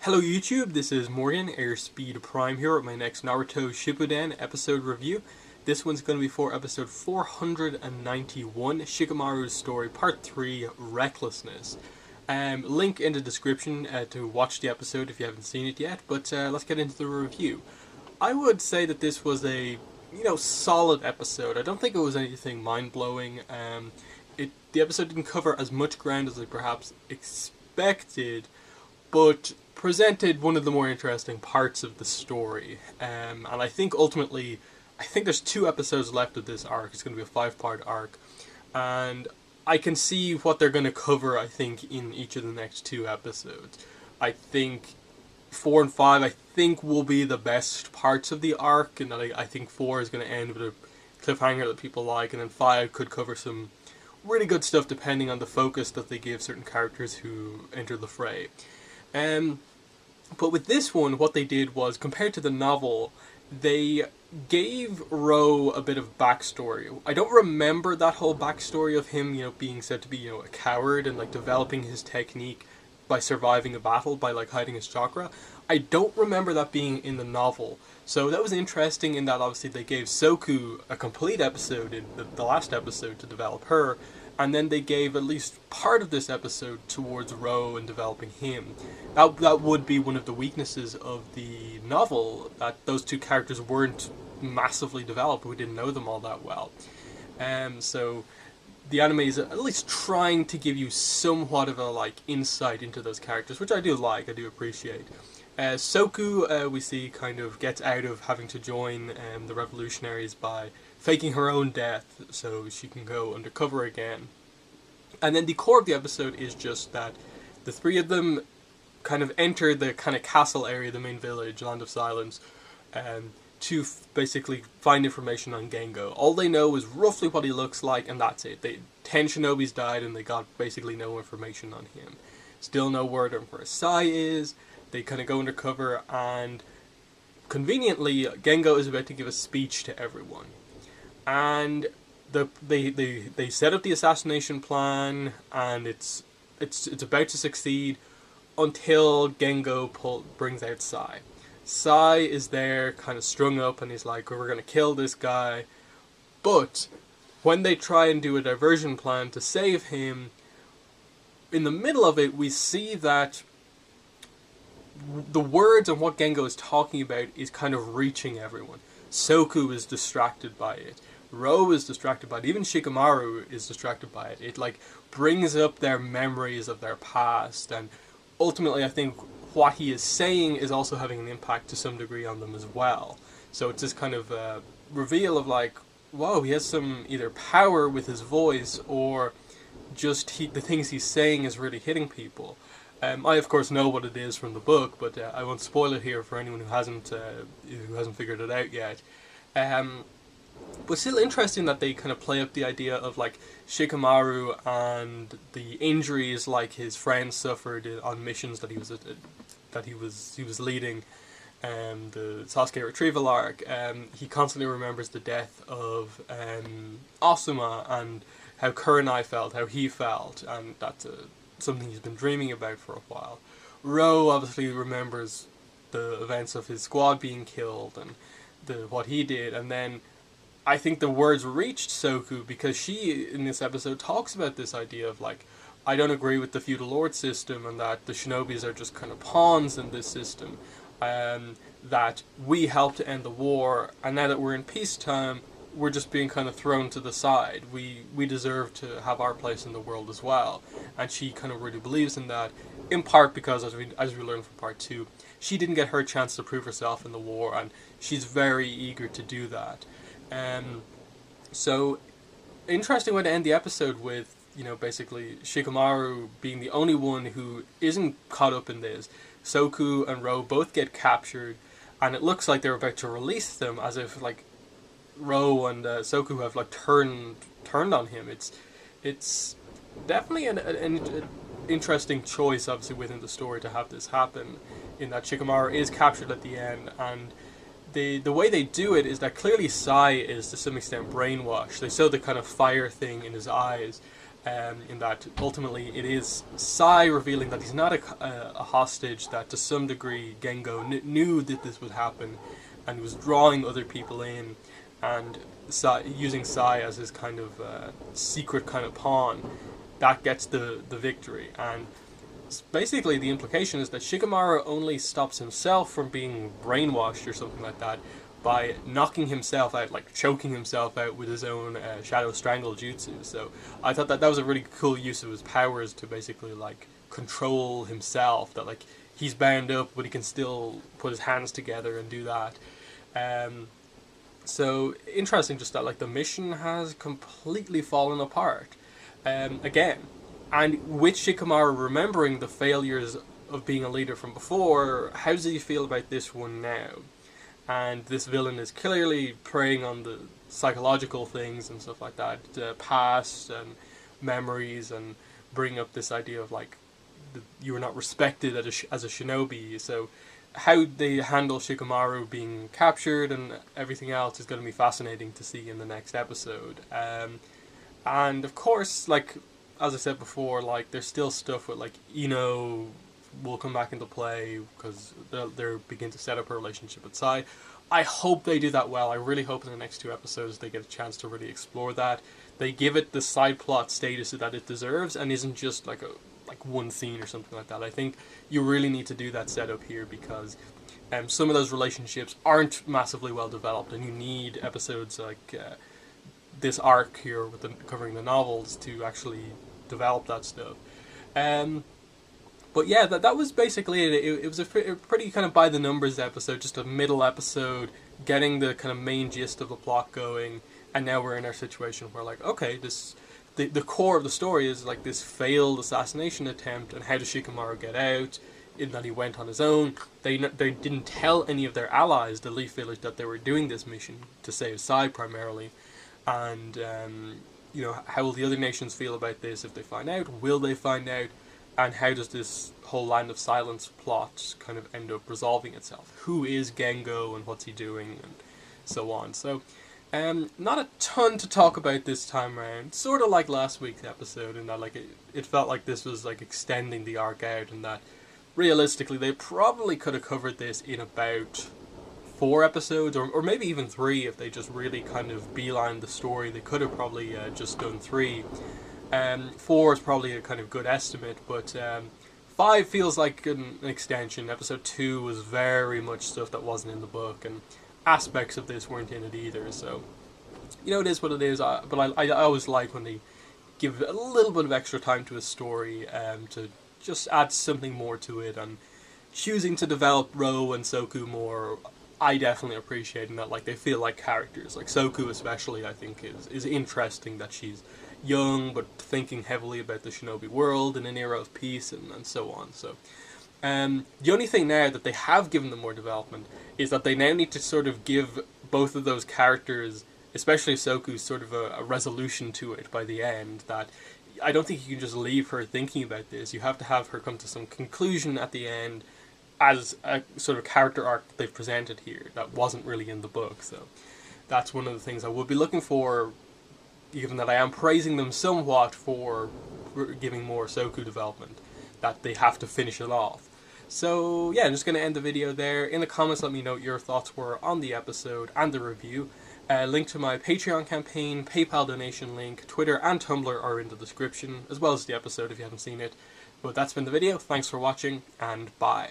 Hello YouTube, this is Morgan, Airspeed Prime here with my next Naruto Shippuden episode review. This one's going to be for episode 491, Shikamaru's story, part 3, Recklessness. Link in the description to watch the episode if you haven't seen it yet, but let's get into the review. I would say that this was a, solid episode. I don't think it was anything mind-blowing. The episode didn't cover as much ground as I perhaps expected, but presented one of the more interesting parts of the story. And I think ultimately, there's 2 episodes left of this arc. It's going to be a 5-part arc. And I can see what they're going to cover, I think, in each of the next 2 episodes. I think 4 and 5, will be the best parts of the arc. And I think 4 is going to end with a cliffhanger that people like. And then 5 could cover some really good stuff depending on the focus that they give certain characters who enter the fray. But with this one, what they did was, compared to the novel, they gave Ro a bit of backstory. I don't remember that whole backstory of him, being said to be, a coward and, developing his technique by surviving a battle, by, hiding his chakra. I don't remember that being in the novel. So that was interesting in that, obviously, they gave Soku a complete episode in the last episode to develop her, and then they gave at least part of this episode towards Ro and developing him. That would be one of the weaknesses of the novel, that those 2 characters weren't massively developed. We didn't know them all that well. So the anime is at least trying to give you somewhat of a insight into those characters, which I do appreciate. Soku, we see, kind of gets out of having to join the revolutionaries by faking her own death so she can go undercover again. And then the core of the episode is just that the 3 of them kind of enter the kind of castle area, the main village, Land of Silence, to basically find information on Gengo. All they know is roughly what he looks like, and that's it. 10 shinobis died and they got basically no information on him. Still no word on where Sai is. They kind of go undercover, and conveniently, Gengo is about to give a speech to everyone. And they set up the assassination plan, and it's about to succeed until Gengo brings out Sai. Sai is there, kind of strung up, and he's like, "We're going to kill this guy." But when they try and do a diversion plan to save him, in the middle of it, we see that the words and what Gengo is talking about is kind of reaching everyone. Soku is distracted by it. Ro is distracted by it. Even Shikamaru is distracted by it. It brings up their memories of their past, and ultimately I think what he is saying is also having an impact to some degree on them as well. So it's this kind of reveal of whoa, he has some either power with his voice, or just the things he's saying is really hitting people. I of course know what it is from the book, but I won't spoil it here for anyone who hasn't figured it out yet. But still interesting that they kind of play up the idea of Shikamaru and the injuries his friend suffered on missions that he was leading. The Sasuke retrieval arc. He constantly remembers the death of Asuma and how Kurenai felt, how he felt, and that's something he's been dreaming about for a while. Ro obviously remembers the events of his squad being killed and what he did, and then I think the words reached Soku because she, in this episode, talks about this idea of I don't agree with the feudal lord system, and that the shinobis are just kind of pawns in this system, that we helped to end the war, and now that we're in peacetime, we're just being kind of thrown to the side. We deserve to have our place in the world as well. And she kind of really believes in that, in part because, as we learned from part 2, she didn't get her chance to prove herself in the war, and she's very eager to do that. So, interesting way to end the episode with, basically Shikamaru being the only one who isn't caught up in this. Soku and Ro both get captured, and it looks like they're about to release them, as if Ro and Soku have turned on him. It's definitely an interesting choice, obviously, within the story to have this happen, in that Shikamaru is captured at the end, and the way they do it is that clearly Sai is to some extent brainwashed. They show the kind of fire thing in his eyes, in that ultimately it is Sai revealing that he's not a hostage, that to some degree Gengo knew that this would happen and was drawing other people in, and using Sai as his kind of secret kind of pawn, that gets the victory. And basically the implication is that Shikamaru only stops himself from being brainwashed or something like that by knocking himself out, like choking himself out with his own Shadow Strangle Jutsu. So I thought that was a really cool use of his powers to basically like control himself, that like he's bound up but he can still put his hands together and do that. So interesting just that like the mission has completely fallen apart again. And with Shikamaru remembering the failures of being a leader from before, how does he feel about this one now? And this villain is clearly preying on the psychological things and stuff like that, past and memories, and bringing up this idea of like you were not respected as a shinobi. So how they handle Shikamaru being captured and everything else is going to be fascinating to see in the next episode. And of course, like as I said before, like there's still stuff with like Ino will come back into play because they're begin to set up a relationship with Sai. I hope they do that well. I really hope in the next 2 episodes they get a chance to really explore that. They give it the side plot status that it deserves and isn't just like one scene or something like that. I think you really need to do that setup here because some of those relationships aren't massively well developed, and you need episodes like this arc here with covering the novels to actually develop that stuff. But yeah, that was basically it. It was a pretty kind of by the numbers episode, just a middle episode, getting the kind of main gist of the plot going, and now we're in our situation where like, okay, the core of the story is like this failed assassination attempt, and how does Shikamaru get out? In that he went on his own. They didn't tell any of their allies, the Leaf Village, that they were doing this mission to save Sai primarily, and you know, how will the other nations feel about this if they find out? Will they find out? And how does this whole Land of Silence plot kind of end up resolving itself? Who is Gengo and what's he doing and so on. So not a ton to talk about this time around. Sort of like last week's episode in that like it felt like this was like extending the arc out, and that realistically they probably could have covered this in about 4 episodes or maybe even 3 if they just really kind of beelined the story. They could have probably just done 3. 4 is probably a kind of good estimate, but 5 feels like an extension. Episode 2 was very much stuff that wasn't in the book, and aspects of this weren't in it either. So, you know, it is what it is. But I always like when they give a little bit of extra time to a story to just add something more to it, and choosing to develop Ro and Soku more. I definitely appreciate in that, like, they feel like characters. Like Soku especially, I think is interesting, that she's young but thinking heavily about the shinobi world in an era of peace and so on. So the only thing now that they have given them more development is that they now need to sort of give both of those characters, especially Soku, sort of a resolution to it by the end. That I don't think you can just leave her thinking about this. You have to have her come to some conclusion at the end as a sort of character arc that they've presented here that wasn't really in the book. So that's one of the things I would be looking for, given that I am praising them somewhat for giving more Soku development, that they have to finish it off. So yeah, I'm just going to end the video there. In the comments, let me know what your thoughts were on the episode and the review. Link to my Patreon campaign, PayPal donation link, Twitter and Tumblr are in the description, as well as the episode if you haven't seen it. But that's been the video. Thanks for watching, and bye.